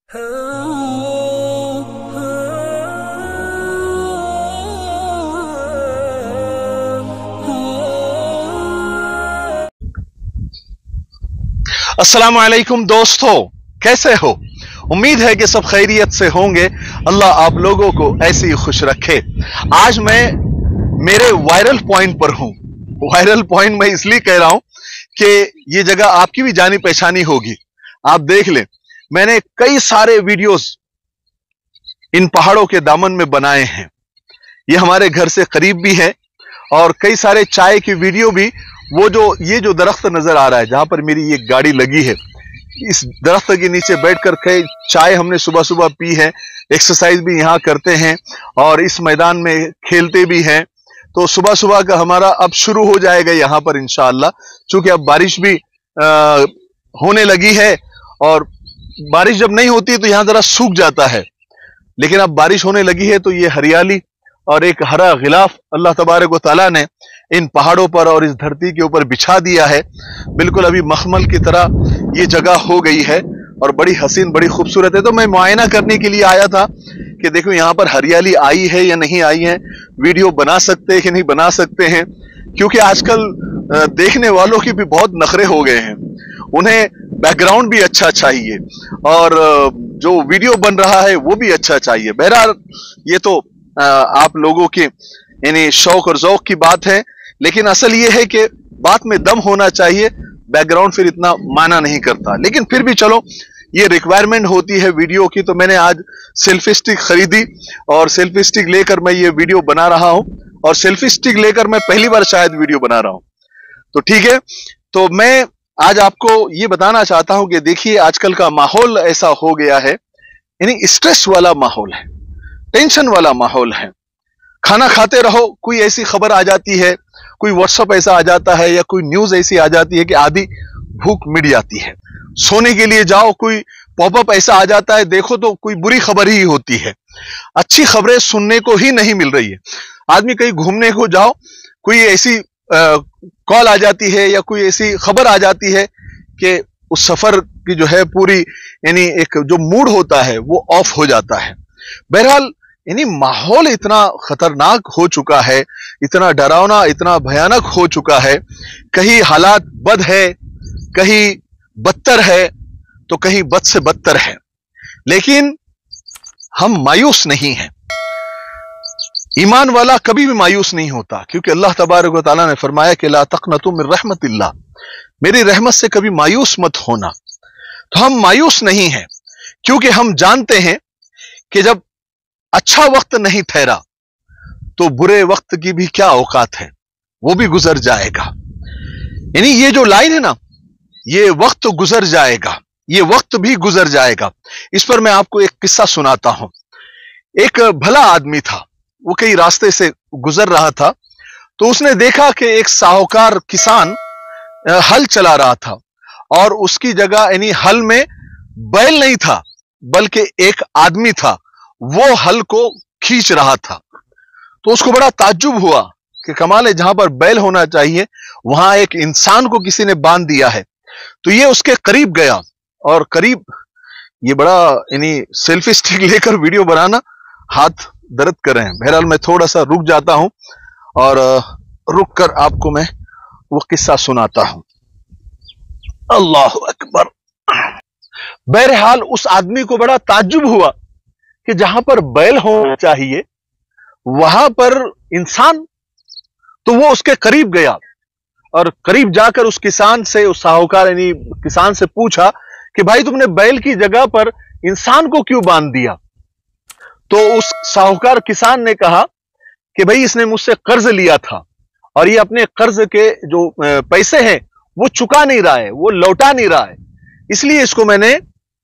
अस्सलामु अलैकुम दोस्तों, कैसे हो? उम्मीद है कि सब खैरियत से होंगे। अल्लाह आप लोगों को ऐसे ही खुश रखे। आज मैं मेरे वायरल पॉइंट पर हूं। वायरल पॉइंट मैं इसलिए कह रहा हूं कि ये जगह आपकी भी जानी पहचानी होगी। आप देख लें, मैंने कई सारे वीडियोस इन पहाड़ों के दामन में बनाए हैं। ये हमारे घर से करीब भी है और कई सारे चाय की वीडियो भी। ये जो दरख्त नजर आ रहा है जहां पर मेरी ये गाड़ी लगी है, इस दरख्त के नीचे बैठकर कई चाय हमने सुबह सुबह पी है। एक्सरसाइज भी यहाँ करते हैं और इस मैदान में खेलते भी हैं। तो सुबह सुबह का हमारा अब शुरू हो जाएगा यहाँ पर इंशाअल्लाह। चूंकि अब बारिश भी होने लगी है और बारिश जब नहीं होती है तो यहाँ जरा सूख जाता है, लेकिन अब बारिश होने लगी है तो ये हरियाली और एक हरा गिलाफ अल्लाह तबारक व तआला ने इन पहाड़ों पर और इस धरती के ऊपर बिछा दिया है। बिल्कुल अभी मखमल की तरह ये जगह हो गई है और बड़ी हसीन, बड़ी खूबसूरत है। तो मैं मुआयना करने के लिए आया था कि देखो यहाँ पर हरियाली आई है या नहीं आई है, वीडियो बना सकते हैं कि नहीं बना सकते हैं। क्योंकि आजकल देखने वालों की भी बहुत नखरे हो गए हैं, उन्हें बैकग्राउंड भी अच्छा चाहिए और जो वीडियो बन रहा है वो भी अच्छा चाहिए। बहरहाल ये तो आप लोगों के यानी शौक और ज़ौक की बात है, लेकिन असल ये है कि बात में दम होना चाहिए। बैकग्राउंड फिर इतना माना नहीं करता, लेकिन फिर भी चलो ये रिक्वायरमेंट होती है वीडियो की। तो मैंने आज सेल्फी स्टिक खरीदी और सेल्फी स्टिक लेकर मैं ये वीडियो बना रहा हूं और सेल्फी स्टिक लेकर मैं पहली बार शायद वीडियो बना रहा हूं। तो ठीक है, तो मैं आज आपको ये बताना चाहता हूं कि देखिए आजकल का माहौल ऐसा हो गया है, यानी स्ट्रेस वाला माहौल है, टेंशन वाला माहौल है। खाना खाते रहो, कोई ऐसी खबर आ जाती है, कोई व्हाट्सएप ऐसा आ जाता है या कोई न्यूज ऐसी आ जाती है कि आधी भूख मिट जाती है। सोने के लिए जाओ, कोई पॉपअप ऐसा आ जाता है, देखो तो कोई बुरी खबर ही होती है, अच्छी खबरें सुनने को ही नहीं मिल रही है। आदमी कहीं घूमने को जाओ, कोई ऐसी कॉल आ जाती है या कोई ऐसी खबर आ जाती है कि उस सफर की जो है पूरी यानी एक जो मूड होता है वो ऑफ हो जाता है। बहरहाल यानी माहौल इतना खतरनाक हो चुका है, इतना डरावना, इतना भयानक हो चुका है। कहीं हालात बद है, कहीं बदतर है, तो कहीं बद से बदतर है, लेकिन हम मायूस नहीं हैं। ईमान वाला कभी भी मायूस नहीं होता, क्योंकि अल्लाह तबारक व तआला ने फरमाया कि ला तक़नतु मिन रहमतिल्लाह, मेरी रहमत से कभी मायूस मत होना। तो हम मायूस नहीं हैं, क्योंकि हम जानते हैं कि जब अच्छा वक्त नहीं ठहरा तो बुरे वक्त की भी क्या औकात है, वो भी गुजर जाएगा। यानी ये जो लाइन है ना, ये वक्त गुजर जाएगा, ये वक्त भी गुजर जाएगा। इस पर मैं आपको एक किस्सा सुनाता हूं। एक भला आदमी था, वो कई रास्ते से गुजर रहा था, तो उसने देखा कि एक साहूकार किसान हल चला रहा था और उसकी जगह यानी हल में बैल नहीं था बल्कि एक आदमी था, वो हल को खींच रहा था। तो उसको बड़ा ताज्जुब हुआ कि कमाल है, जहां पर बैल होना चाहिए वहां एक इंसान को किसी ने बांध दिया है। तो ये उसके करीब गया और करीब, ये बड़ा यानी सेल्फी स्टिक लेकर वीडियो बनाना हाथ दर्द कर रहे हैं। बहरहाल मैं थोड़ा सा रुक जाता हूं और रुक कर आपको मैं वो किस्सा सुनाता हूं। अल्लाह अकबर। बहरहाल उस आदमी को बड़ा ताज्जुब हुआ कि जहां पर बैल होना चाहिए वहां पर इंसान। तो वो उसके करीब गया और करीब जाकर उस किसान से, उस साहूकार यानी किसान से पूछा कि भाई तुमने बैल की जगह पर इंसान को क्यों बांध दिया? तो उस साहूकार किसान ने कहा कि भाई इसने मुझसे कर्ज लिया था और ये अपने कर्ज के जो पैसे हैं वो चुका नहीं रहा है, वो लौटा नहीं रहा है, इसलिए इसको मैंने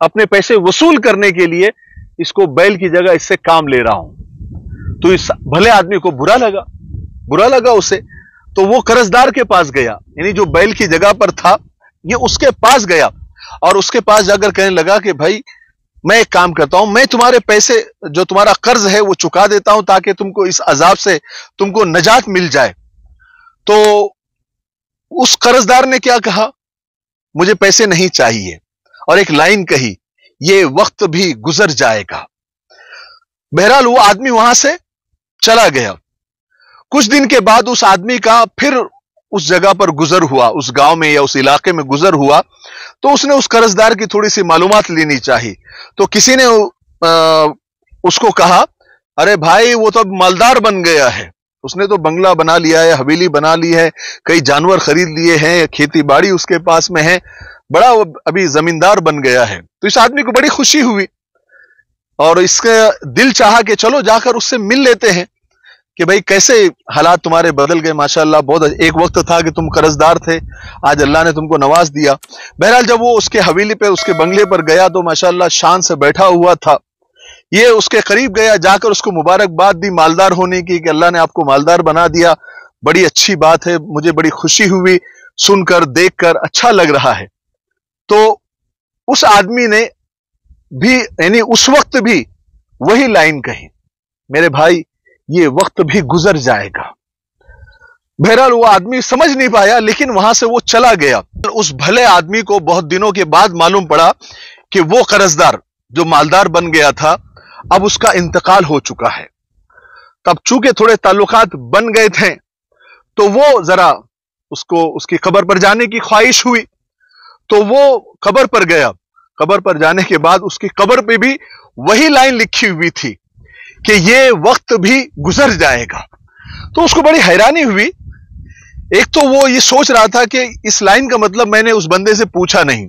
अपने पैसे वसूल करने के लिए इसको बैल की जगह इससे काम ले रहा हूं। तो इस भले आदमी को बुरा लगा उसे। तो वो कर्जदार के पास गया, यानी जो बैल की जगह पर था ये उसके पास गया और उसके पास जाकर कहने लगा कि भाई मैं एक काम करता हूं, मैं तुम्हारे पैसे जो तुम्हारा कर्ज है वो चुका देता हूं ताकि तुमको इस अजाब से तुमको नजात मिल जाए। तो उस कर्जदार ने क्या कहा, मुझे पैसे नहीं चाहिए, और एक लाइन कही, ये वक्त भी गुजर जाएगा। बहरहाल वो आदमी वहां से चला गया। कुछ दिन के बाद उस आदमी का फिर उस जगह पर गुजर हुआ, उस गांव में या उस इलाके में गुजर हुआ, तो उसने उस कर्जदार की थोड़ी सी मालूमात लेनी चाहिए। तो किसी ने उसको कहा, अरे भाई वो तो अब मालदार बन गया है, उसने तो बंगला बना लिया है, हवेली बना ली है, कई जानवर खरीद लिए हैं, खेती बाड़ी उसके पास में है, बड़ा अभी जमींदार बन गया है। तो इस आदमी को बड़ी खुशी हुई और इसका दिल चाहा कि चलो जाकर उससे मिल लेते हैं कि भाई कैसे हालात तुम्हारे बदल गए, माशाअल्लाह बहुत एक वक्त था कि तुम कर्जदार थे, आज अल्लाह ने तुमको नवाज दिया। बहरहाल जब वो उसके हवेली पे, उसके बंगले पर गया तो माशाअल्लाह शान से बैठा हुआ था। ये उसके करीब गया, जाकर उसको मुबारकबाद दी मालदार होने की कि अल्लाह ने आपको मालदार बना दिया, बड़ी अच्छी बात है, मुझे बड़ी खुशी हुई सुनकर, देखकर अच्छा लग रहा है। तो उस आदमी ने भी यानी उस वक्त भी वही लाइन कही, मेरे भाई ये वक्त भी गुजर जाएगा। बहरहाल वो आदमी समझ नहीं पाया, लेकिन वहां से वो चला गया। उस भले आदमी को बहुत दिनों के बाद मालूम पड़ा कि वो कर्जदार जो मालदार बन गया था अब उसका इंतकाल हो चुका है। तब चूंकि थोड़े ताल्लुकात बन गए थे तो वो जरा उसको उसकी कब्र पर जाने की ख्वाहिश हुई, तो वो कब्र पर गया। कब्र पर जाने के बाद उसकी कब्र पे भी वही लाइन लिखी हुई थी कि ये वक्त भी गुजर जाएगा। तो उसको बड़ी हैरानी हुई। एक तो वो ये सोच रहा था कि इस लाइन का मतलब मैंने उस बंदे से पूछा नहीं,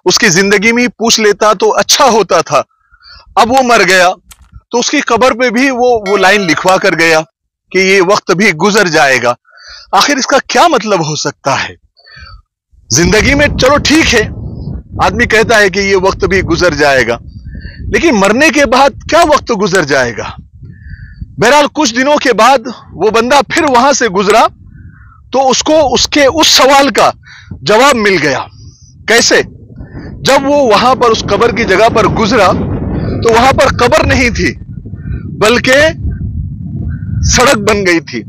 उसकी जिंदगी में ही पूछ लेता तो अच्छा होता था। अब वो मर गया तो उसकी कब्र पे भी वो लाइन लिखवा कर गया कि ये वक्त भी गुजर जाएगा। आखिर इसका क्या मतलब हो सकता है? जिंदगी में चलो ठीक है, आदमी कहता है कि ये वक्त भी गुजर जाएगा, लेकिन मरने के बाद क्या वक्त गुजर जाएगा? बहरहाल कुछ दिनों के बाद वो बंदा फिर वहां से गुजरा तो उसको उसके उस सवाल का जवाब मिल गया। कैसे? जब वो वहां पर उस कब्र की जगह पर गुजरा तो वहां पर कब्र नहीं थी, बल्कि सड़क बन गई थी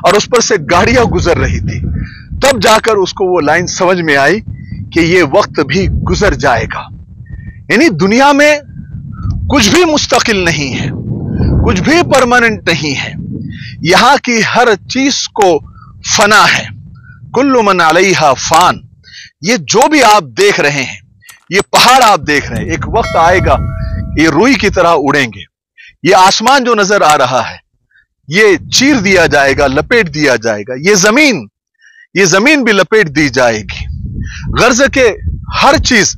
और उस पर से गाड़ियां गुजर रही थी। तब जाकर उसको वो लाइन समझ में आई कि ये वक्त भी गुजर जाएगा। यानी दुनिया में कुछ भी मुस्तकिल नहीं है, कुछ भी परमानेंट नहीं है, यहां की हर चीज को फना है। कुल्लु मन अलैहा फान। ये जो भी आप देख रहे हैं, ये पहाड़ आप देख रहे हैं, एक वक्त आएगा ये रुई की तरह उड़ेंगे। ये आसमान जो नजर आ रहा है ये चीर दिया जाएगा, लपेट दिया जाएगा। ये जमीन भी लपेट दी जाएगी। गर्ज के हर चीज,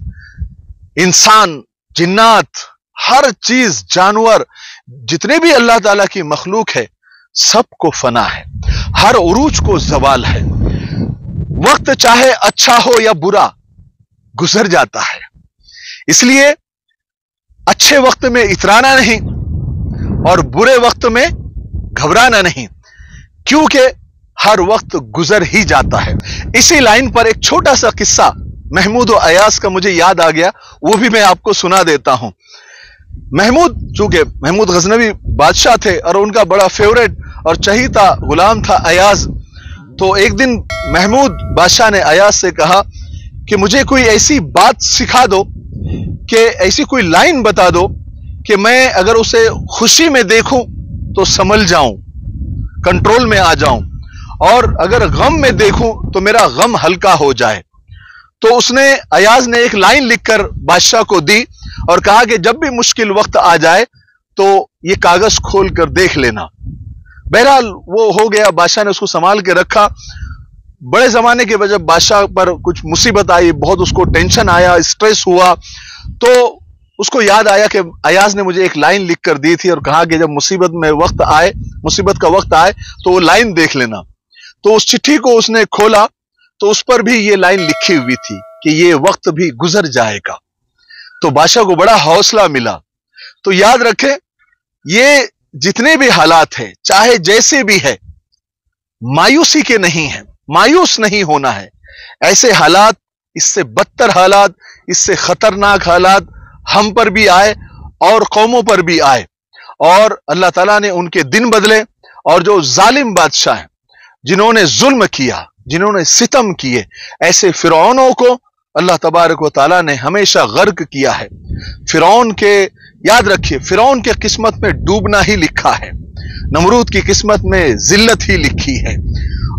इंसान, जिन्नात, हर चीज, जानवर, जितने भी अल्लाह ताला की मखलूक है, सबको फना है, हर उरूज को जवाल है। वक्त चाहे अच्छा हो या बुरा गुजर जाता है। इसलिए अच्छे वक्त में इतराना नहीं और बुरे वक्त में घबराना नहीं, क्योंकि हर वक्त गुजर ही जाता है। इसी लाइन पर एक छोटा सा किस्सा महमूद और अयास का मुझे याद आ गया, वो भी मैं आपको सुना देता हूं। चूंकि महमूद गजनवी बादशाह थे और उनका बड़ा फेवरेट और चहीता गुलाम था अयाज। तो एक दिन महमूद बादशाह ने अयाज से कहा कि मुझे कोई ऐसी बात सिखा दो, कि ऐसी कोई लाइन बता दो कि मैं अगर उसे खुशी में देखूं तो संभल जाऊं, कंट्रोल में आ जाऊं, और अगर गम में देखूं तो मेरा गम हल्का हो जाए। तो उसने, अयाज ने एक लाइन लिखकर बादशाह को दी और कहा कि जब भी मुश्किल वक्त आ जाए तो ये कागज खोल कर देख लेना। बहरहाल वो हो गया, बादशाह ने उसको संभाल के रखा। बड़े जमाने के बाद जब बादशाह पर कुछ मुसीबत आई, बहुत उसको टेंशन आया, स्ट्रेस हुआ, तो उसको याद आया कि अयाज ने मुझे एक लाइन लिख कर दी थी और कहा कि जब मुसीबत का वक्त आए तो वो लाइन देख लेना। तो उस चिट्ठी को उसने खोला तो उस पर भी ये लाइन लिखी हुई थी कि ये वक्त भी गुजर जाएगा। तो बादशाह को बड़ा हौसला मिला। तो याद रखें, ये जितने भी हालात हैं, चाहे जैसे भी है, मायूसी के नहीं है, मायूस नहीं होना है। ऐसे हालात, इससे बदतर हालात, इससे खतरनाक हालात हम पर भी आए और कौमों पर भी आए, और अल्लाह ताला ने उनके दिन बदले। और जो जालिम बादशाह हैं, जिन्होंने जुल्म किया, जिन्होंने सितम किए, ऐसे फिरौनों को अल्लाह तबारक व ताला ने हमेशा गर्क किया है। फिरौन के, याद रखिए, फिरौन के किस्मत में डूबना ही लिखा है, नमरूद की किस्मत में जिल्लत ही लिखी है,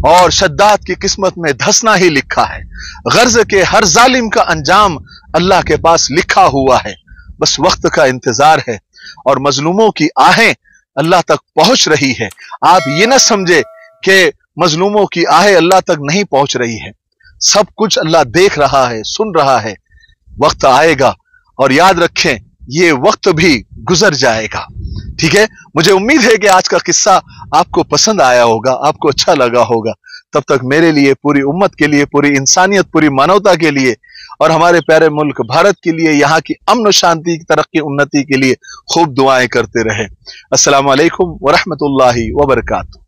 और शद्दाद की किस्मत में धंसना ही लिखा है। गर्ज के हर जालिम का अंजाम अल्लाह के पास लिखा हुआ है, बस वक्त का इंतजार है और मजलूमों की आहें अल्लाह तक पहुंच रही है। आप ये ना समझे कि मजलूमों की आहें अल्लाह तक नहीं पहुंच रही है, सब कुछ अल्लाह देख रहा है, सुन रहा है। वक्त आएगा और याद रखें ये वक्त भी गुजर जाएगा। ठीक है, मुझे उम्मीद है कि आज का किस्सा आपको पसंद आया होगा, आपको अच्छा लगा होगा। तब तक मेरे लिए, पूरी उम्मत के लिए, पूरी इंसानियत, पूरी मानवता के लिए और हमारे प्यारे मुल्क भारत के लिए, यहाँ की अमन शांति, तरक्की, उन्नति के लिए खूब दुआएं करते रहे। अस्सलाम वालेकुम व रहमतुल्लाहि व बरकातहू।